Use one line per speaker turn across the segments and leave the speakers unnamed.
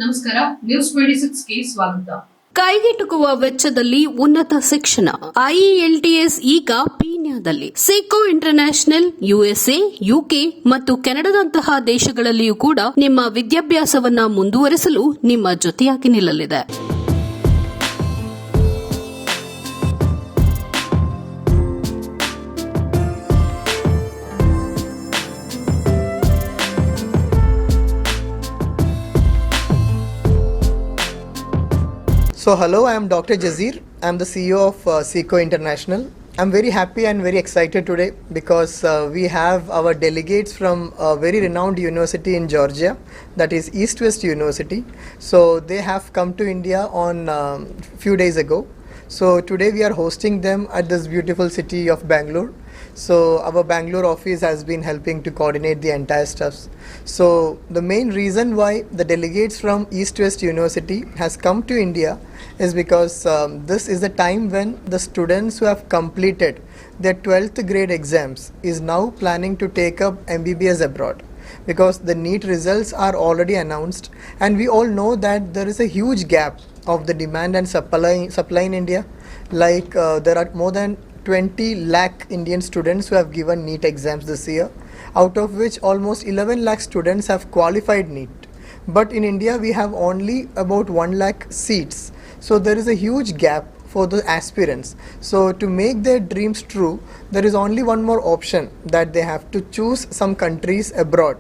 ನಮಸ್ಕಾರ, ನ್ಯೂಸ್ 26ಗೆ ಸ್ವಾಗತ.
ಕೈಗೆಟುಕುವ ವೆಚ್ಚದಲ್ಲಿ ಉನ್ನತ ಶಿಕ್ಷಣ ಐಇಎಲ್ಟಿಎಸ್ ಈಗ ಪೀಣ್ಯದಲ್ಲಿ. CEECO ಇಂಟರ್ನ್ಯಾಷನಲ್ USA, UK ಮತ್ತು ಕೆನಡಾದಂತಹ ದೇಶಗಳಲ್ಲಿಯೂ ಕೂಡ ನಿಮ್ಮ ವಿದ್ಯಾಭ್ಯಾಸವನ್ನ ಮುಂದುವರೆಸಲು ನಿಮ್ಮ ಜೊತೆಯಾಗಿ ನಿಲ್ಲಲಿದೆ.
So hello, I am Dr. Jazir. I am the CEO of CEECO International. I am very happy and very excited today because we have our delegates from a very renowned university in Georgia, that is East West University. So they have come to India on few days ago. So today we are hosting them at this beautiful city of Bangalore. So our Bangalore office has been helping to coordinate the entire stuff. So the main reason why the delegates from East West University has come to India is because this is the time when the students who have completed their 12th grade exams is now planning to take up MBBS abroad, because the NEET results are already announced and we all know that there is a huge gap of the demand and supply in India. Like there are more than 20 lakh Indian students who have given NEET exams this year, out of which almost 11 lakh students have qualified NEET. But in India we have only about 1 lakh seats. So there is a huge gap for the aspirants. So to make their dreams true, there is only one more option, that they have to choose some countries abroad.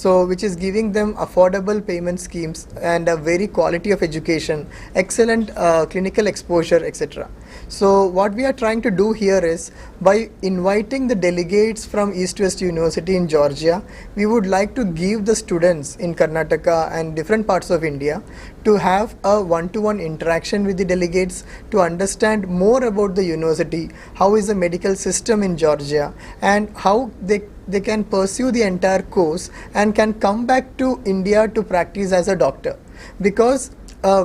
So which is giving them affordable payment schemes and a very quality of education, excellent clinical exposure, etc. So what we are trying to do here is, by inviting the delegates from East West University in Georgia, we would like to give the students in Karnataka and different parts of India to have a one-to-one interaction with the delegates, to understand more about the university, how is the medical system in Georgia, and how they can pursue the entire course and can come back to India to practice as a doctor. Because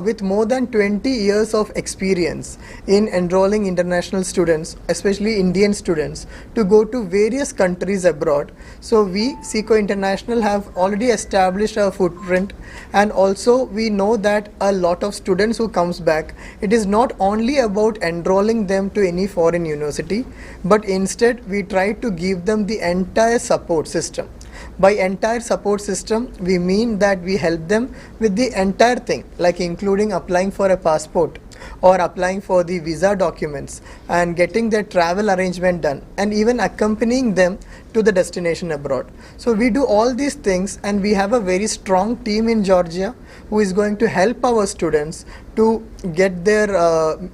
with more than 20 years of experience in enrolling international students, especially Indian students, to go to various countries abroad, so we, CEECO International, have already established our footprint, and also we know that a lot of students who comes back, it is not only about enrolling them to any foreign university, but instead we try to give them the entire support system. By entire support system, we mean that we help them with the entire thing, like including applying for a passport or applying for the visa documents and getting their travel arrangement done, and even accompanying them to the destination abroad. So we do all these things, and we have a very strong team in Georgia who is going to help our students to get their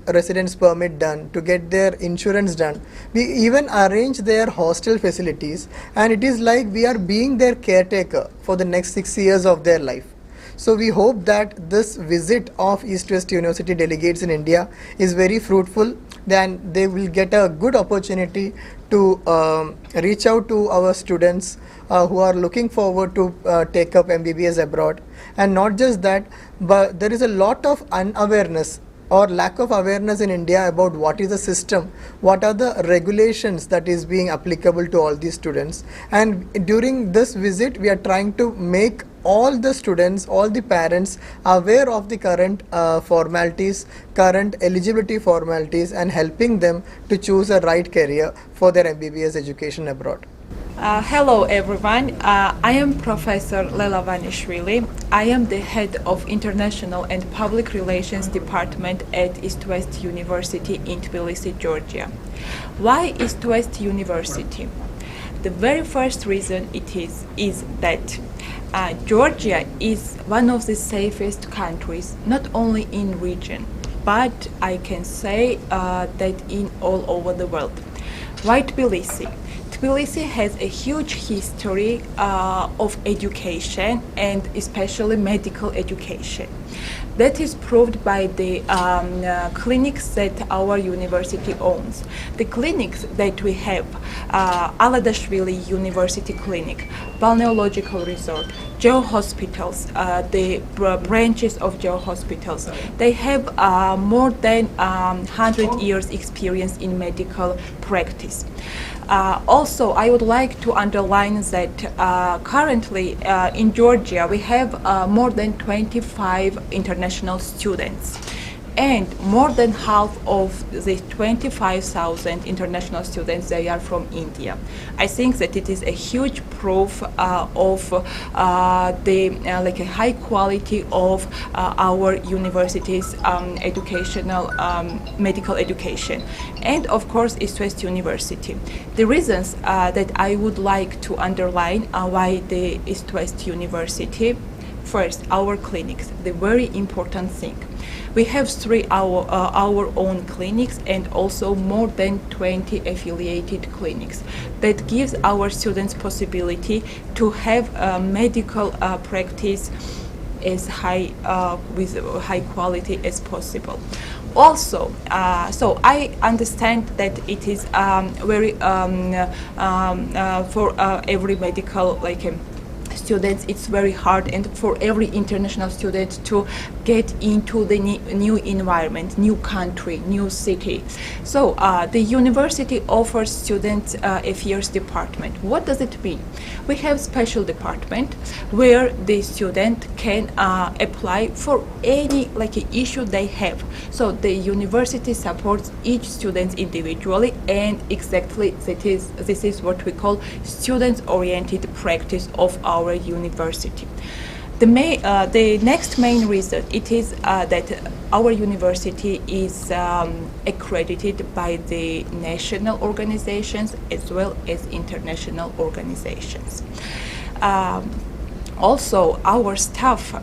residence permit done, to get their insurance done. We even arrange their hostel facilities, and it is like we are being their caretaker for the next 6 years of their life. So we hope that this visit of East West University delegates in India is very fruitful. Then they will get a good opportunity to reach out to our students who are looking forward to take up MBBS abroad. And not just that, but there is a lot of unawareness or lack of awareness in India about what is the system, what are the regulations that is being applicable to all these students. And during this visit, we are trying to make all the students, all the parents aware of the current formalities, current eligibility formalities, and helping them to choose a right career for their MBBS education abroad.
Hello everyone, I am Professor Lela Vanishvili. I am the head of International and Public Relations Department at East West University in Tbilisi, Georgia. Why East West University? The very first reason is that Georgia is one of the safest countries, not only in region, but I can say that in all over the world. Why Tbilisi? Tbilisi has a huge history of education, and especially medical education. That is proved by the clinics that our university owns. The clinics that we have, Aladashvili University Clinic, balneological resort, geo hospitals, the branches of geo hospitals. They have more than 100 years experience in medical practice. Also, I would like to underline that currently in Georgia we have more than 25 international students. And more than half of the 25,000 international students, they are from India. I think that it is a huge proof of the like a high quality of our universities' educational medical education, and of course East West University. The reasons that I would like to underline why the East West University. First, our clinics, the very important thing. We have our own clinics and also more than 20 affiliated clinics. That gives our students possibility to have a medical practice as high with high quality as possible. Also, so I understand that it is very for every medical students, it's very hard, and for every international student to get into the new environment, new country, new city. So the university offers student affairs department. What does it mean? We have special department where the student can apply for any issue they have. So the university supports each student individually, and exactly this is what we call student-oriented practice of our university. The next main reason it is that our university is accredited by the national organizations as well as international organizations. Also, our staff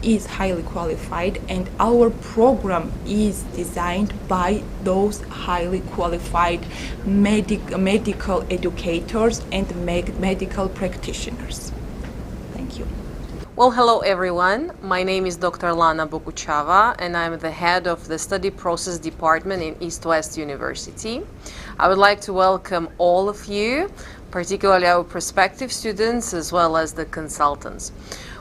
is highly qualified, and our program is designed by those highly qualified medical educators and medical practitioners. Thank you.
Well, hello everyone. My name is Dr. Lana Boguchava, and I'm the head of the Study Process Department in East West University. I would like to welcome all of you, particularly our prospective students as well as the consultants.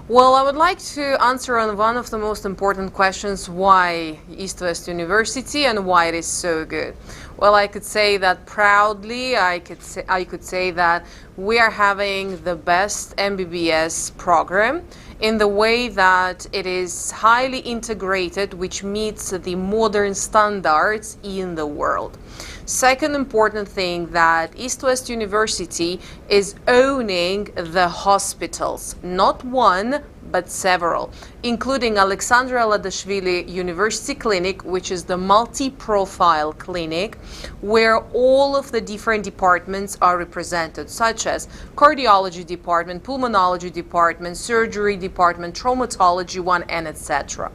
Well, I would like to answer on one of the most important questions: why East West University and why it is so good. Well, I could say that proudly. I could say that we are having the best MBBS program in the way that it is highly integrated, which meets the modern standards in the world. Second important thing, that East West University is owning the hospitals, not one, but several, including Alexandra Ladashvili University Clinic, which is the multi-profile clinic, where all of the different departments are represented, such as cardiology department, pulmonology department, surgery department, traumatology one, and etc.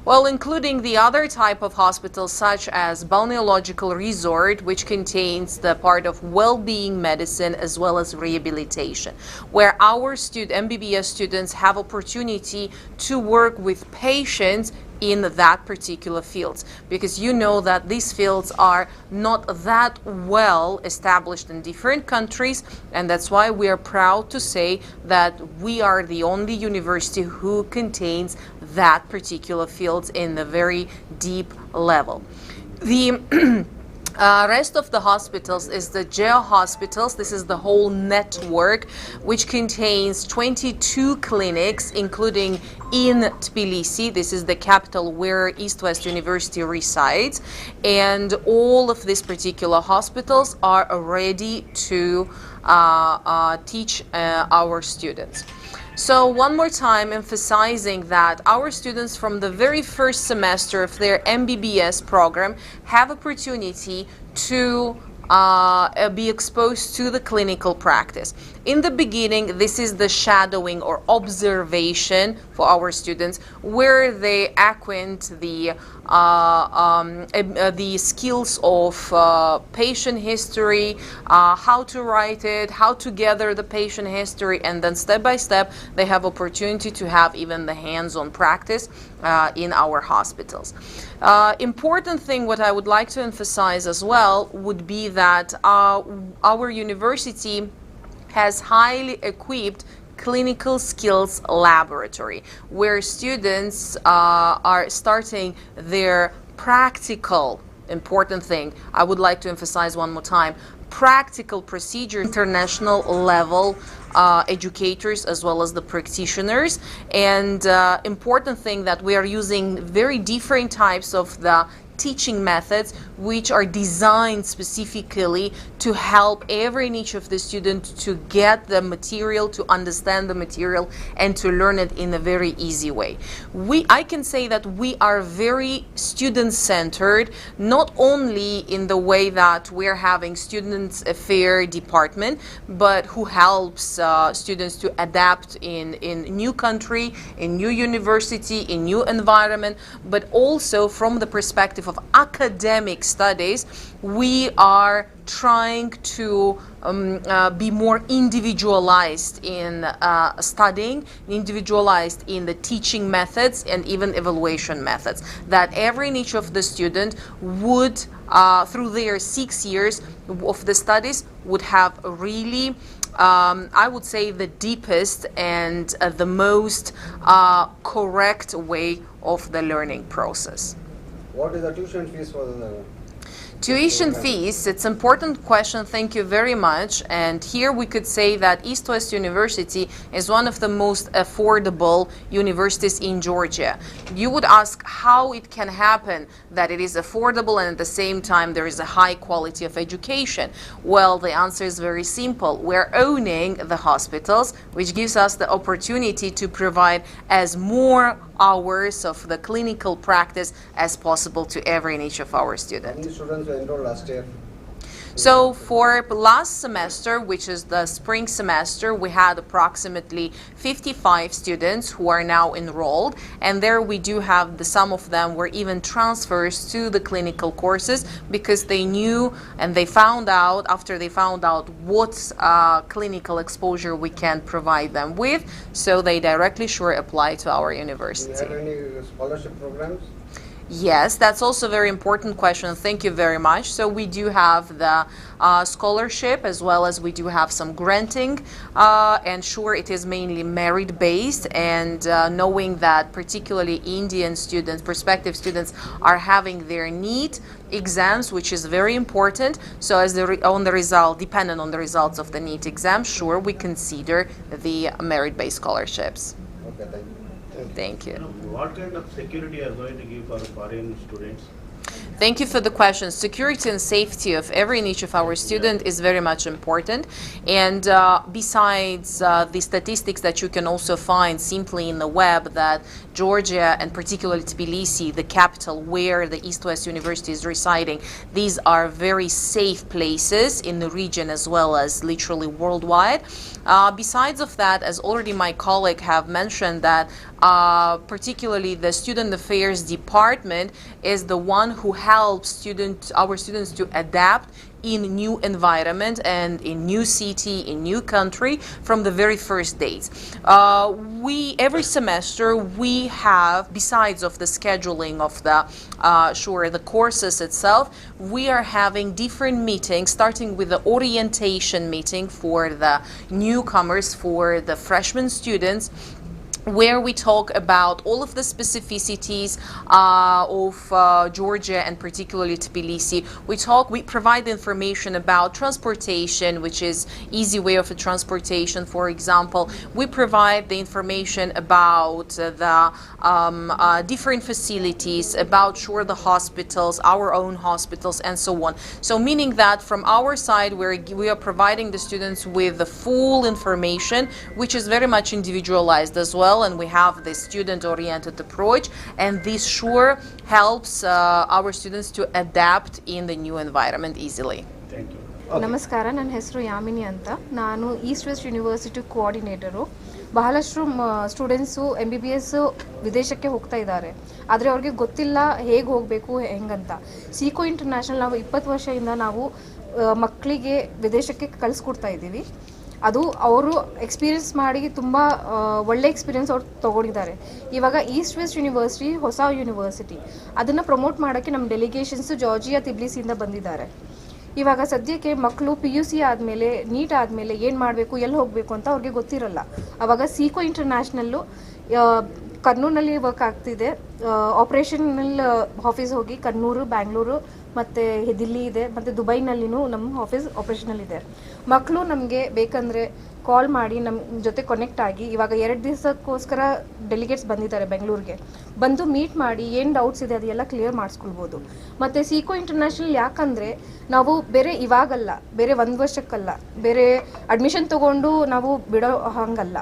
Well, including the other type of hospitals, such as balneological resort, which contains the part of well-being medicine as well as rehabilitation, where our MBBS students have opportunity to work with patients in that particular fields, because you know that these fields are not that well established in different countries, and that's why we are proud to say that we are the only university who contains that particular fields in the very deep level. The rest of the hospitals is the geo hospitals. This is the whole network, which contains 22 clinics, including in Tbilisi. This is the capital where East West University resides, and all of these particular hospitals are ready to teach our students. So one more time emphasizing that our students from the very first semester of their MBBS program have opportunity to be exposed to the clinical practice. In the beginning, this is the shadowing or observation for our students, where they acquaint the skills of patient history, how to write it, how to gather the patient history, and then step by step they have opportunity to have even the hands-on practice in our hospitals. Important thing what I would like to emphasize as well would be that our university has highly equipped clinical skills laboratory, where students are starting their practical, important thing, I would like to emphasize one more time, practical procedure, international level educators as well as the practitioners. And important thing that we are using very different types of the teaching methods which are designed specifically to help every and each of the students to get the material, to understand the material, and to learn it in a very easy way. I can say that we are very student-centered, not only in the way that we're having students affair department, but who helps students to adapt in new country, in new university, in new environment, but also from the perspective of academic studies, we are trying to be more individualized in studying, individualized in the teaching methods and even evaluation methods, that every and each of the student would, through their 6 years of the studies, would have really I would say the deepest and the most correct way of the learning process.
What is the tuition fees for the
Tuition fees, it's an important question, thank you very much. And here we could say that East West University is one of the most affordable universities in Georgia. You would ask how it can happen that it is affordable and at the same time there is a high quality of education. Well, the answer is very simple. We're owning the hospitals, which gives us the opportunity to provide as more hours of the clinical practice as possible to every and each of our students.
How many students were enrolled last year?
So for last semester, which is the spring semester, we had approximately 55 students who are now enrolled, and there we do have some of them were even transfers to the clinical courses because they knew and they found out, after they found out what clinical exposure we can provide them with, so they directly apply to our
Do you
university.
have any scholarship programs?
Yes, that's also a very important question. Thank you very much. So we do have the scholarship as well as we do have some granting, and sure, it is mainly merit-based, and knowing that particularly Indian students, prospective students, are having their NEET exams, which is very important. So as dependent on the results of the NEET exam, sure, we consider the merit-based scholarships.
Okay, thank you.
Thank you.
What kind of security are going to give for foreign students?
Thank you for the question. Security and safety of every and each of our students is very much important. And besides the statistics that you can also find simply in the web, that Georgia and particularly Tbilisi, the capital where the East West University is residing, these are very safe places in the region as well as literally worldwide. Besides of that, as already my colleague have mentioned, that particularly the Student Affairs Department is the one who helps our students to adapt in new environment and in new city, in new country from the very first days. Every semester we have, besides of the scheduling of the courses itself, we are having different meetings, starting with the orientation meeting for the newcomers, for the freshman students, where we talk about all of the specificities of Georgia and particularly Tbilisi. We provide information about transportation, which is easy way of transportation, for example. We provide the information about the different facilities, about the hospitals, our own hospitals, and so on. So meaning that from our side, we are providing the students with the full information, which is very much individualized as well. And we have the student-oriented approach, and this helps our students to adapt in the new environment easily.
Thank you.
ನಮಸ್ಕಾರ, ನನ್ನ ಹೆಸರು ಯಾಮಿನಿ ಅಂತ. ನಾನು East West university coordinator. ಬಹಳಷ್ಟು students MBBS ವಿದೇಶಕ್ಕೆ ಹೋಗ್ತಾ ಇದ್ದಾರೆ, ಆದರೆ ಅವ್ರಿಗೆ ಗೊತ್ತಿಲ್ಲ ಹೇಗೆ ಹೋಗಬೇಕು ಹೆಂಗಂತ. CEECO ಇಂಟರ್ನ್ಯಾಷನಲ್ ನಾವು 20 ವರ್ಷದಿಂದ ನಾವು ಮಕ್ಕಳಿಗೆ ವಿದೇಶಕ್ಕೆ ಕಳಿಸ್ಕೊಡ್ತಾ ಇದ್ದೀವಿ. ಅದು ಅವರು ಎಕ್ಸ್ಪೀರಿಯನ್ಸ್ ಮಾಡಿ ತುಂಬ ಒಳ್ಳೆ ಎಕ್ಸ್ಪೀರಿಯನ್ಸ್ ಅವ್ರು ತೊಗೊಂಡಿದ್ದಾರೆ. ಇವಾಗ ಈಸ್ಟ್ ವೆಸ್ಟ್ ಯೂನಿವರ್ಸಿಟಿ ಹೊಸ ಯೂನಿವರ್ಸಿಟಿ, ಅದನ್ನು ಪ್ರಮೋಟ್ ಮಾಡೋಕ್ಕೆ ನಮ್ಮ ಡೆಲಿಗೇಷನ್ಸು ಜಾರ್ಜಿಯಾ, ತಿಬ್ಲಿಸಿಯಿಂದ ಬಂದಿದ್ದಾರೆ. ಇವಾಗ ಸದ್ಯಕ್ಕೆ ಮಕ್ಕಳು PUC ಆದಮೇಲೆ ನೀಟ್ ಆದಮೇಲೆ ಏನು ಮಾಡಬೇಕು ಎಲ್ಲಿ ಹೋಗಬೇಕು ಅಂತ ಅವ್ರಿಗೆ ಗೊತ್ತಿರಲ್ಲ. ಆವಾಗ CEECO ಇಂಟರ್ನ್ಯಾಷನಲ್ಲು ಕರ್ನೂಲ್ನಲ್ಲಿ ವರ್ಕ್ ಆಗ್ತಿದೆ. ಆಪ್ರೇಷನಲ್ ಆಫೀಸ್ ಹೋಗಿ ಕರ್ನೂರು, ಬ್ಯಾಂಗ್ಳೂರು ಮತ್ತು ದಿಲ್ಲಿ ಇದೆ, ಮತ್ತು ದುಬೈನಲ್ಲಿನೂ ನಮ್ಮ ಆಫೀಸ್ ಆಪ್ರೇಷನಲ್ಲಿದೆ. ಮಕ್ಕಳು ನಮಗೆ ಬೇಕಂದರೆ ಕಾಲ್ ಮಾಡಿ ನಮ್ಮ ಜೊತೆ ಕನೆಕ್ಟ್ ಆಗಿ, ಇವಾಗ 2 ದಿವಸಕ್ಕೋಸ್ಕರ ಡೆಲಿಗೇಟ್ಸ್ ಬಂದಿದ್ದಾರೆ ಬೆಂಗಳೂರಿಗೆ, ಬಂದು ಮೀಟ್ ಮಾಡಿ ಏನು ಡೌಟ್ಸ್ ಇದೆ ಅದೆಲ್ಲ ಕ್ಲಿಯರ್ ಮಾಡಿಸ್ಕೊಳ್ಬೋದು. ಮತ್ತು CEECO ಇಂಟರ್ನ್ಯಾಷನಲ್ ಯಾಕಂದರೆ ನಾವು ಬೇರೆ ಇವಾಗಲ್ಲ, ಬೇರೆ 1 ವರ್ಷಕ್ಕಲ್ಲ, ಬೇರೆ ಅಡ್ಮಿಷನ್ ತೊಗೊಂಡು ನಾವು ಬಿಡೋ ಹಾಗಲ್ಲ.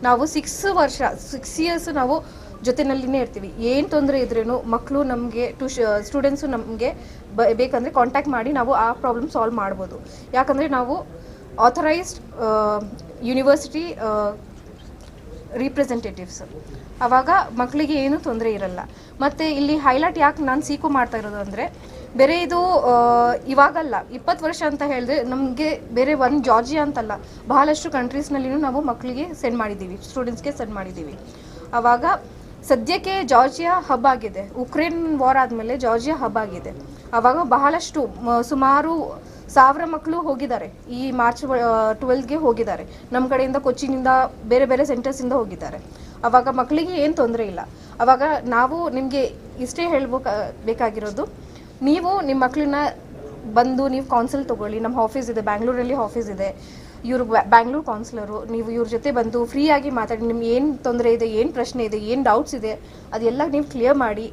ನಾವು 6 ಇಯರ್ಸ್ ನಾವು ಜೊತೆನಲ್ಲಿನೇ ಇರ್ತೀವಿ. ಏನು ತೊಂದರೆ ಇದ್ರೂ ಮಕ್ಕಳು ನಮಗೆ ಸ್ಟೂಡೆಂಟ್ಸು ನಮಗೆ ಬೇಕಂದರೆ ಕಾಂಟ್ಯಾಕ್ಟ್ ಮಾಡಿ ನಾವು ಆ ಪ್ರಾಬ್ಲಮ್ ಸಾಲ್ವ್ ಮಾಡ್ಬೋದು. ಯಾಕಂದರೆ ನಾವು ಆಥರೈಸ್ಡ್ ಯೂನಿವರ್ಸಿಟಿ ರಿಪ್ರೆಸೆಂಟೇಟಿವ್ಸ್. ಆವಾಗ ಮಕ್ಕಳಿಗೆ ಏನೂ ತೊಂದರೆ ಇರಲ್ಲ. ಮತ್ತು ಇಲ್ಲಿ ಹೈಲೈಟ್ ಯಾಕೆ ನಾನು CEECO ಮಾಡ್ತಾ ಇರೋದು ಅಂದರೆ, ಬೇರೆ ಇದು ಇವಾಗಲ್ಲ, 20 ವರ್ಷ ಅಂತ ಹೇಳಿದ್ರೆ ನಮಗೆ ಬೇರೆ ಜಾರ್ಜಿಯಾ ಅಂತಲ್ಲ, ಬಹಳಷ್ಟು ಕಂಟ್ರೀಸ್ನಲ್ಲಿನೂ ನಾವು ಮಕ್ಕಳಿಗೆ ಸೆಂಡ್ ಮಾಡಿದ್ದೀವಿ, ಸ್ಟೂಡೆಂಟ್ಸ್ಗೆ ಸೆಂಡ್ ಮಾಡಿದ್ದೀವಿ. ಆವಾಗ ಸದ್ಯಕ್ಕೆ ಜಾರ್ಜಿಯಾ ಹಬ್ ಆಗಿದೆ. ಉಕ್ರೇನ್ ವಾರ್ ಆದಮೇಲೆ ಜಾರ್ಜಿಯಾ ಹಬ್ ಆಗಿದೆ. ಆವಾಗ ಬಹಳಷ್ಟು ಸುಮಾರು 1000 ಮಕ್ಕಳು ಹೋಗಿದ್ದಾರೆ. ಈ ಮಾರ್ಚ್ 12ಗೆ ಹೋಗಿದ್ದಾರೆ. ನಮ್ಮ ಕಡೆಯಿಂದ ಕೊಚ್ಚಿನಿಂದ ಬೇರೆ ಬೇರೆ ಸೆಂಟರ್ಸಿಂದ ಹೋಗಿದ್ದಾರೆ. ಆವಾಗ ಮಕ್ಕಳಿಗೆ ಏನು ತೊಂದರೆ ಇಲ್ಲ. ಆವಾಗ ನಾವು ನಿಮಗೆ ಇಷ್ಟೇ ಬೇಕಾಗಿರೋದು, ನೀವು ನಿಮ್ಮ ಮಕ್ಕಳನ್ನ ಬಂದು ನೀವು ಕೌನ್ಸಿಲ್ ತೊಗೊಳ್ಳಿ. ನಮ್ಮ ಆಫೀಸ್ ಇದೆ, ಬ್ಯಾಂಗ್ಳೂರಲ್ಲಿ ಆಫೀಸ್ ಇದೆ, ಇವರು ಬ್ಯಾಂಗ್ಳೂರು ಕೌನ್ಸಿಲರು. ನೀವು ಇವ್ರ ಜೊತೆ ಬಂದು ಫ್ರೀಯಾಗಿ ಮಾತಾಡಿ, ನಿಮ್ಗೆ ಏನು ತೊಂದರೆ ಇದೆ, ಏನು ಪ್ರಶ್ನೆ ಇದೆ, ಏನು ಡೌಟ್ಸ್ ಇದೆ ಅದೆಲ್ಲ ನೀವು ಕ್ಲಿಯರ್ ಮಾಡಿ.